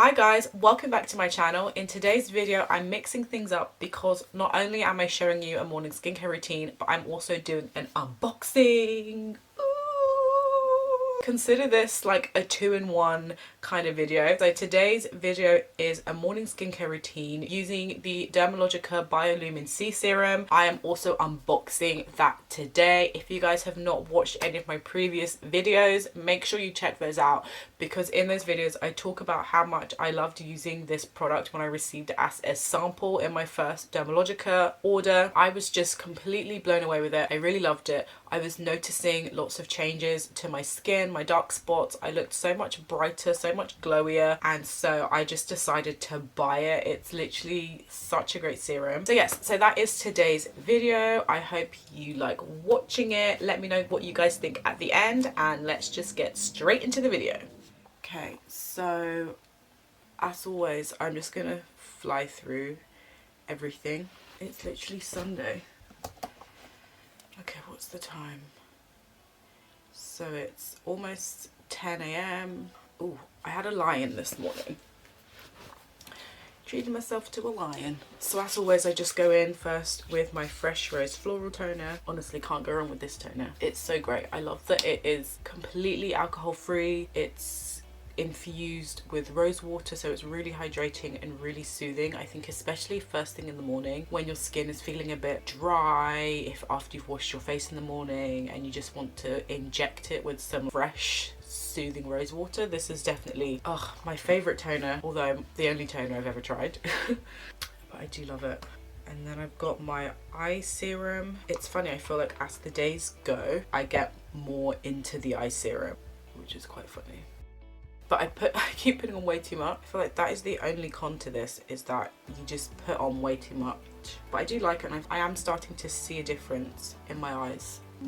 Hi guys, welcome back to my channel. In today's video I'm mixing things up because not only am I showing you a morning skincare routine, but I'm also doing an unboxing. Consider this like a two-in-one kind of video. So today's video is a morning skincare routine using the Dermalogica Biolumin-C Serum. I am also unboxing that today. If you guys have not watched any of my previous videos, make sure you check those out, because in those videos I talk about how much I loved using this product when I received it as a sample in my first Dermalogica order. I was just completely blown away with it. I really loved it. I was noticing lots of changes to my skin, my dark spots. I looked so much brighter, so much glowier, and so I just decided to buy it. It's literally such a great serum. So yes, so that is today's video. I hope you like watching it. Let me know what you guys think at the end, and let's just get straight into the video. Okay, so as always, I'm just gonna fly through everything. It's literally Sunday. Okay, what's the time? So it's almost 10 a.m. Oh, I had a lion this morning. Treated myself to a lion. So as always, I just go in first with my Fresh Rose Floral Toner. Honestly, can't go wrong with this toner. It's so great. I love that it is completely alcohol free. It's infused with rose water, so it's really hydrating and really soothing. I think especially first thing in the morning when your skin is feeling a bit dry, if after you've washed your face in the morning and you just want to inject it with some fresh soothing rose water, this is definitely my favorite toner, although the only toner I've ever tried. But I do love it. And then I've got my eye serum. It's funny, I feel like as the days go I get more into the eye serum, which is quite funny. But I keep putting on way too much. I feel like that is the only con to this, is that you just put on way too much. But I do like it, and I am starting to see a difference in my eyes. I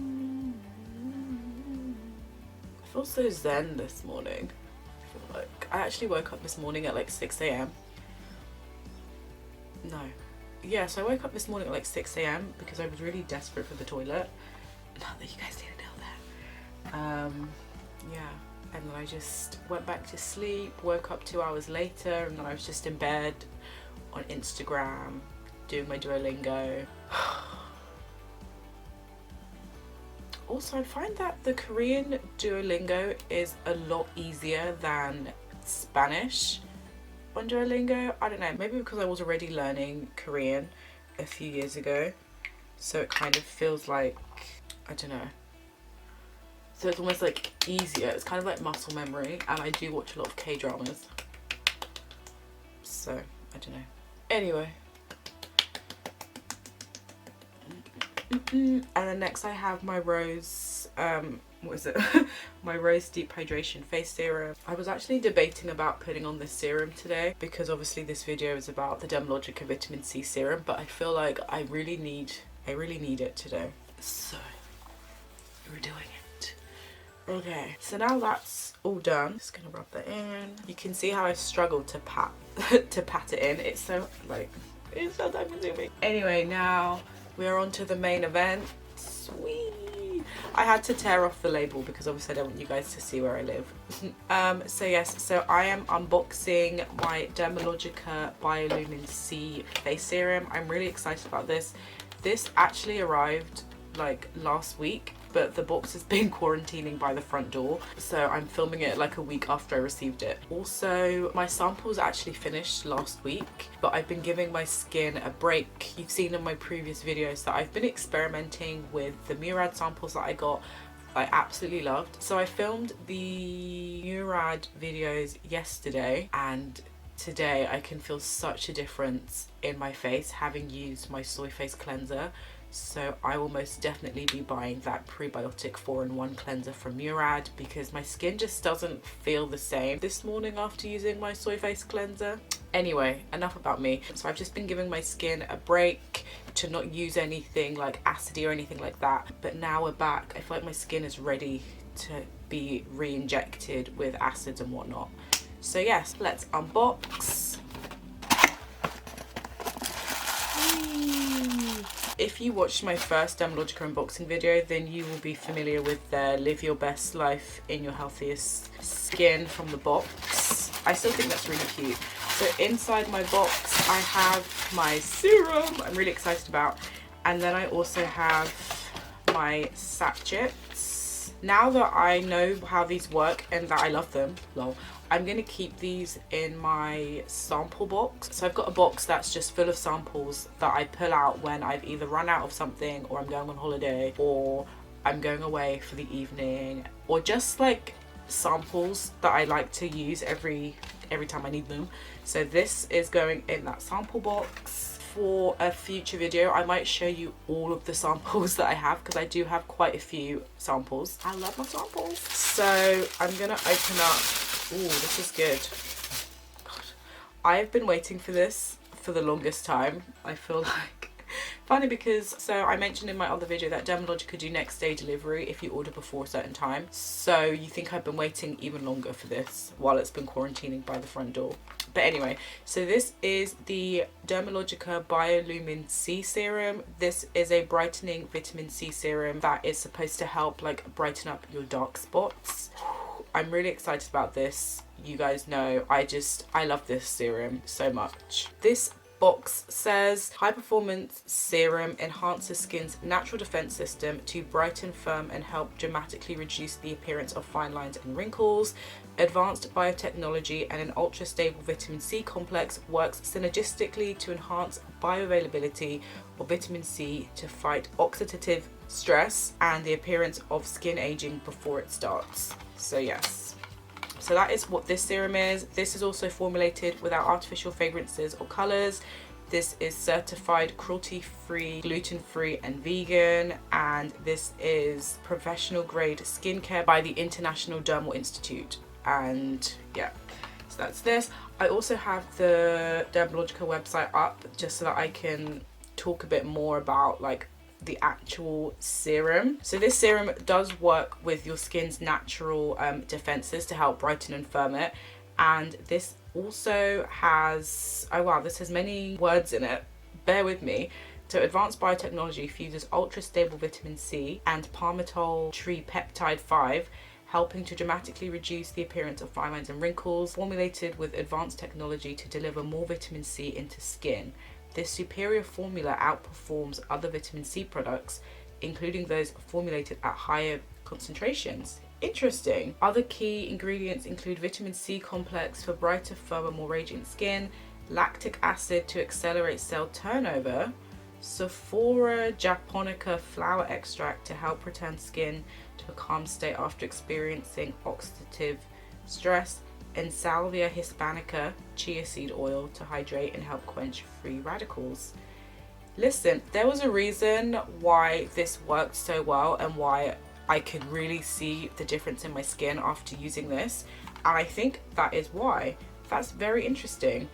feel so zen this morning. I feel like I actually woke up this morning at like 6 a.m. No. Yeah, so I woke up this morning at like 6 a.m. because I was really desperate for the toilet. Not that you guys didn't know that. Yeah. And then I just went back to sleep, woke up 2 hours later, and then I was just in bed on Instagram doing my Duolingo. Also, I find that the Korean Duolingo is a lot easier than Spanish on Duolingo. I don't know, maybe because I was already learning Korean a few years ago, so it kind of feels like, I don't know. So it's almost like easier. It's kind of like muscle memory, and I do watch a lot of K-dramas. So, I don't know. Anyway. And then next I have my Rose, what is it? My Rose Deep Hydration Face Serum. I was actually debating about putting on this serum today, because obviously this video is about the Dermalogica Vitamin C Serum, but I feel like I really need it today. So, we're doing it. Okay, so now that's all done, just gonna rub that in. You can see how I struggled to pat it in. It's so time consuming. Anyway, now we're on to the main event. Sweet. I had to tear off the label because obviously I don't want you guys to see where I live. So yes, so I am unboxing my Dermalogica Biolumin-C Face Serum. I'm really excited about this. This actually arrived like last week, but the box has been quarantining by the front door, so I'm filming it like a week after I received it. Also, my samples actually finished last week, but I've been giving my skin a break. You've seen in my previous videos that I've been experimenting with the Murad samples that I got. I absolutely loved. So I filmed the Murad videos yesterday, and today I can feel such a difference in my face having used my soy face cleanser. So I will most definitely be buying that prebiotic 4-in-1 cleanser from Murad, because my skin just doesn't feel the same this morning after using my soy face cleanser. Anyway, enough about me. So I've just been giving my skin a break to not use anything like acidy or anything like that, but now we're back. I feel like my skin is ready to be re-injected with acids and whatnot. So yes, let's unbox. If you watched my first Dermalogica unboxing video, then you will be familiar with the Live Your Best Life in Your Healthiest Skin from the box. I still think that's really cute. So inside my box I have my serum I'm really excited about, and then I also have my sachets. Now that I know how these work and that I love them, lol, I'm going to keep these in my sample box. So I've got a box that's just full of samples that I pull out when I've either run out of something, or I'm going on holiday, or I'm going away for the evening, or just like samples that I like to use every time I need them. So this is going in that sample box. For a future video I might show you all of the samples that I have, because I do have quite a few samples. I love my samples. So I'm gonna open up. Ooh, this is good. God, I've been waiting for this for the longest time. I feel like funny because, so I mentioned in my other video that Dermalogica do next day delivery if you order before a certain time. So you think I've been waiting even longer for this while it's been quarantining by the front door. But anyway, so this is the Dermalogica Biolumin-C Serum. This is a brightening vitamin C serum that is supposed to help like brighten up your dark spots. I'm really excited about this. You guys know I love this serum so much. This box says high performance serum enhances skin's natural defense system to brighten, firm and help dramatically reduce the appearance of fine lines and wrinkles. Advanced biotechnology and an ultra stable vitamin C complex works synergistically to enhance bioavailability of vitamin C to fight oxidative stress and the appearance of skin aging before it starts. So yes, so that is what this serum is. This is also formulated without artificial fragrances or colors. This is certified cruelty-free, gluten-free and vegan, and this is professional grade skincare by the International Dermal Institute. And yeah, so that's this. I also have the Dermalogica website up just so that I can talk a bit more about like the actual serum. So this serum does work with your skin's natural defenses to help brighten and firm it. And this also has, oh wow, this has many words in it, bear with me. So advanced biotechnology fuses ultra stable vitamin C and palmitoyl tree peptide 5, helping to dramatically reduce the appearance of fine lines and wrinkles, formulated with advanced technology to deliver more vitamin C into skin. This superior formula outperforms other vitamin C products, including those formulated at higher concentrations. Interesting. Other key ingredients include vitamin C complex for brighter, firmer, more radiant skin, lactic acid to accelerate cell turnover, Sophora japonica flower extract to help return skin to a calm state after experiencing oxidative stress, and Salvia hispanica chia seed oil to hydrate and help quench free radicals. Listen, there was a reason why this worked so well and why I could really see the difference in my skin after using this, and I think that is why. That's very interesting.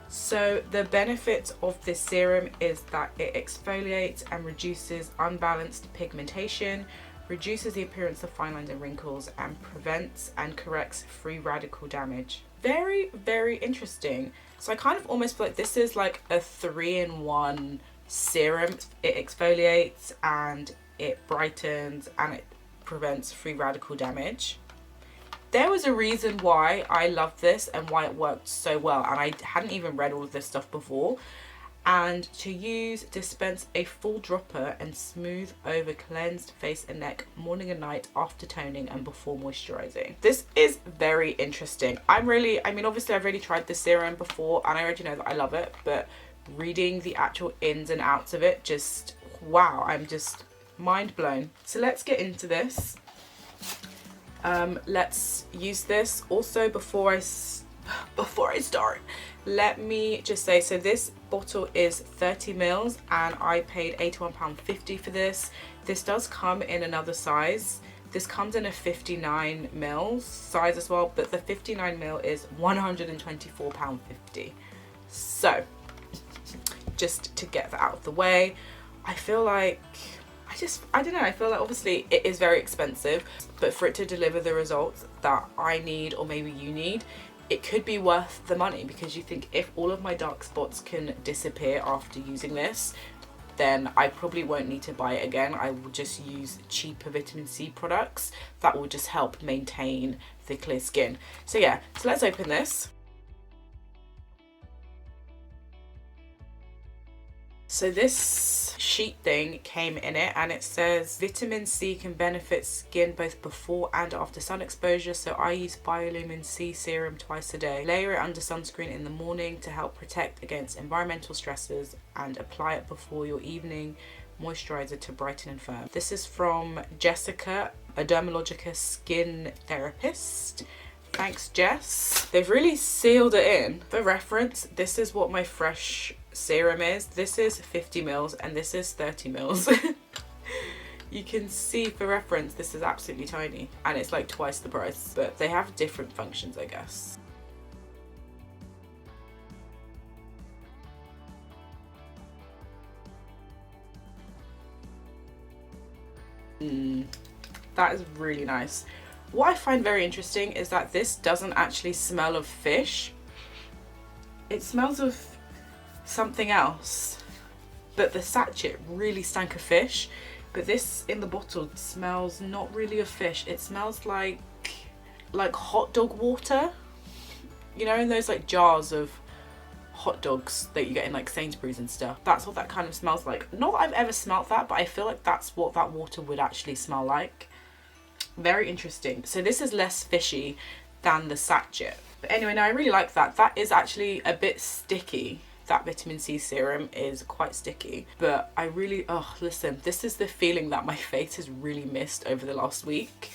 So the benefits of this serum is that it exfoliates and reduces unbalanced pigmentation, reduces the appearance of fine lines and wrinkles, and prevents and corrects free radical damage. Very, very interesting. So I kind of almost feel like this is like a 3-in-1 serum. It exfoliates and it brightens and it prevents free radical damage. There was a reason why I loved this and why it worked so well, and I hadn't even read all of this stuff before. And to use, dispense a full dropper and smooth over cleansed face and neck morning and night after toning and before moisturizing. This is very interesting. I mean obviously I've already tried this serum before and I already know that I love it, but reading the actual ins and outs of it, just wow, I'm just mind blown. So let's get into this. Let's use this. Also, before I start, let me just say, so this bottle is 30 mils and I paid £81.50 for this. This does come in another size. This comes in a 59 mils size as well, but the 59 mil is £124.50. So just to get that out of the way, I feel like I don't know, I feel like obviously it is very expensive, but for it to deliver the results that I need, or maybe you need, it could be worth the money, because you think if all of my dark spots can disappear after using this, then I probably won't need to buy it again. I will just use cheaper vitamin C products that will just help maintain the clear skin. So yeah, so let's open this. So this sheet thing came in it, and it says vitamin C can benefit skin both before and after sun exposure, so I use biolumin-C serum twice a day. Layer it under sunscreen in the morning to help protect against environmental stresses, and apply it before your evening moisturizer to brighten and firm. This is from Jessica, a Dermalogica skin therapist. Thanks, Jess. They've really sealed it in. For reference, this is what my fresh serum is. This is 50 mils and this is 30 mils. You can see, for reference, this is absolutely tiny and it's like twice the price, but they have different functions, I guess. That is really nice. What I find very interesting is that this doesn't actually smell of fish. It smells of something else, but the sachet really stank of fish. But this in the bottle smells not really of fish. It smells like hot dog water. You know, in those like jars of hot dogs that you get in like Sainsbury's and stuff. That's what that kind of smells like. Not that I've ever smelt that, but I feel like that's what that water would actually smell like. Very interesting. So this is less fishy than the sachet. But anyway, no, I really like that. That is actually a bit sticky. That vitamin C serum is quite sticky, but I really, oh, listen, this is the feeling that my face has really missed over the last week.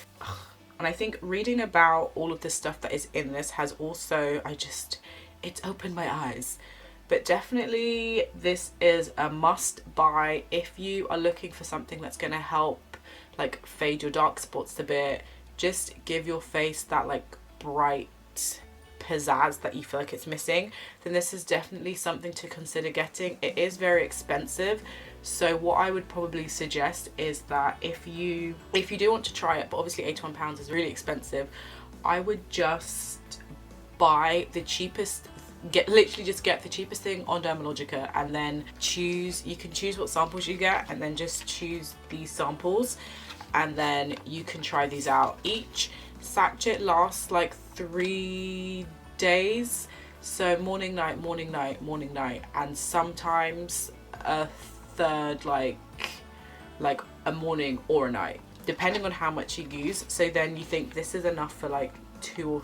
And I think reading about all of the stuff that is in this has also, it's opened my eyes. But definitely this is a must buy if you are looking for something that's going to help like fade your dark spots a bit, just give your face that like bright pizzazz that you feel like it's missing, then this is definitely something to consider getting. It is very expensive, so what I would probably suggest is that if you do want to try it, but obviously £81 is really expensive, I would just buy the cheapest, literally just get the cheapest thing on Dermalogica, and then you can choose what samples you get, and then just choose these samples, and then you can try these out. Each sachet lasts like 3 days, so morning, night, morning, night, morning, night, and sometimes a third, like a morning or a night, depending on how much you use. So then you think this is enough for like 2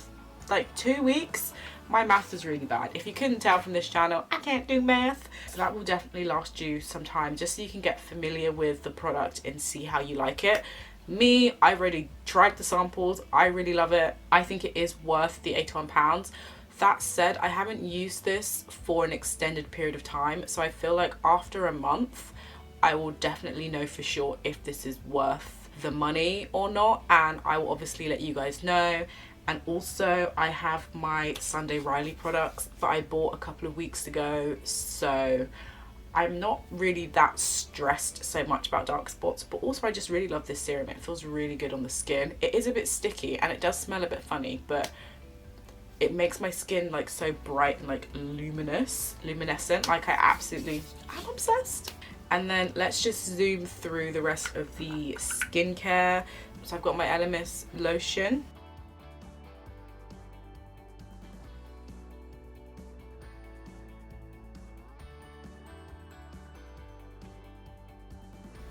weeks. My math is really bad. If you couldn't tell from this channel, I can't do math. So that will definitely last you some time, just so you can get familiar with the product and see how you like it. Me, I've already tried the samples. I really love it. I think it is worth the £81. That said, I haven't used this for an extended period of time, so I feel like after a month, I will definitely know for sure if this is worth the money or not, and I will obviously let you guys know. And also I have my Sunday Riley products that I bought a couple of weeks ago, so I'm not really that stressed so much about dark spots, but also I just really love this serum. It feels really good on the skin. It is a bit sticky and it does smell a bit funny, but it makes my skin like so bright and like luminescent. Like I'm obsessed. And then let's just zoom through the rest of the skincare. So I've got my Elemis lotion.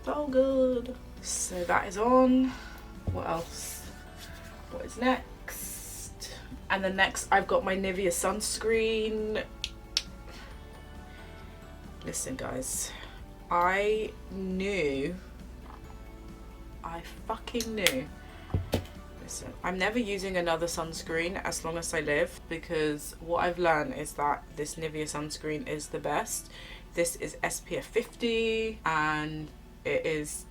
So good. So that is on. What else? What is next? And then next I've got my Nivea sunscreen. Listen guys, I fucking knew. Listen, I'm never using another sunscreen as long as I live, because what I've learned is that this Nivea sunscreen is the best. This is SPF 50 and it's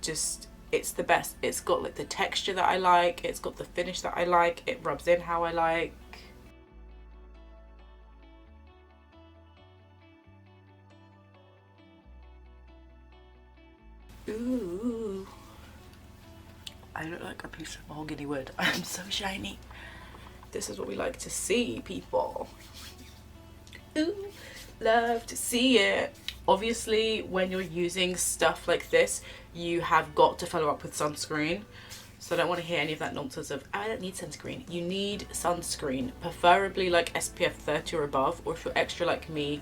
the best. It's got like the texture that I like, it's got the finish that I like, it rubs in how I like. Ooh, I look like a piece of mahogany wood. I'm so shiny. This is what we like to see, people. Ooh, love to see it. Obviously, when you're using stuff like this, you have got to follow up with sunscreen. So I don't want to hear any of that nonsense of, oh, I don't need sunscreen. You need sunscreen, preferably like SPF 30 or above, or if you're extra like me,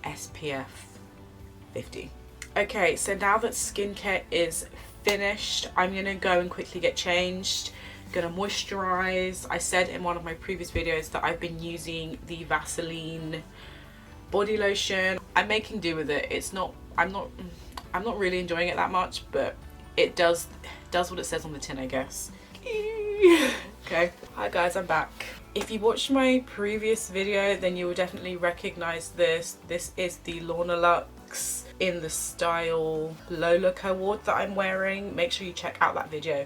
SPF 50. Okay, so now that skincare is finished, I'm going to go and quickly get changed. Gonna moisturize. I said in one of my previous videos that I've been using the Vaseline body lotion. I'm making do with it. I'm not really enjoying it that much, but it does what it says on the tin, I guess. Okay, hi guys, I'm back. If you watched my previous video, then you will definitely recognize this. This is the Lorna Lux in the style Lola Award that I'm wearing. Make sure you check out that video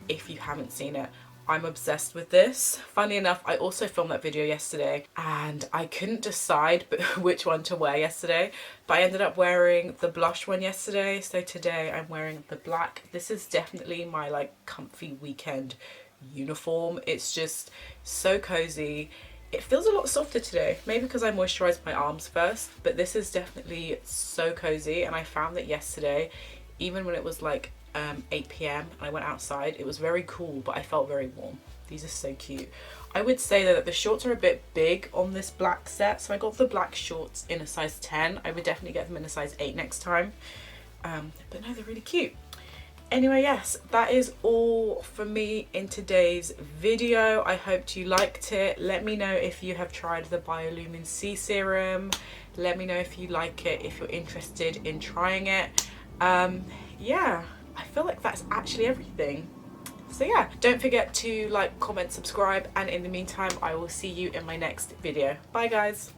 if you haven't seen it. I'm obsessed with this. Funnily enough, I also filmed that video yesterday and I couldn't decide which one to wear yesterday, but I ended up wearing the blush one yesterday. So today I'm wearing the black. This is definitely my like comfy weekend uniform. It's just so cozy. It feels a lot softer today, maybe because I moisturized my arms first, but this is definitely so cozy. And I found that yesterday, even when it was like 8 p.m. and I went outside, it was very cool, but I felt very warm. These are so cute. I would say that the shorts are a bit big on this black set, so I got the black shorts in a size 10. I would definitely get them in a size 8 next time, but no, they're really cute. Anyway, yes, that is all for me in today's video. I hope you liked it. Let me know if you have tried the Biolumin-C serum. Let me know if you like it, if you're interested in trying it. Yeah, I feel like that's actually everything. So yeah, don't forget to like, comment, subscribe, and in the meantime, I will see you in my next video. Bye guys.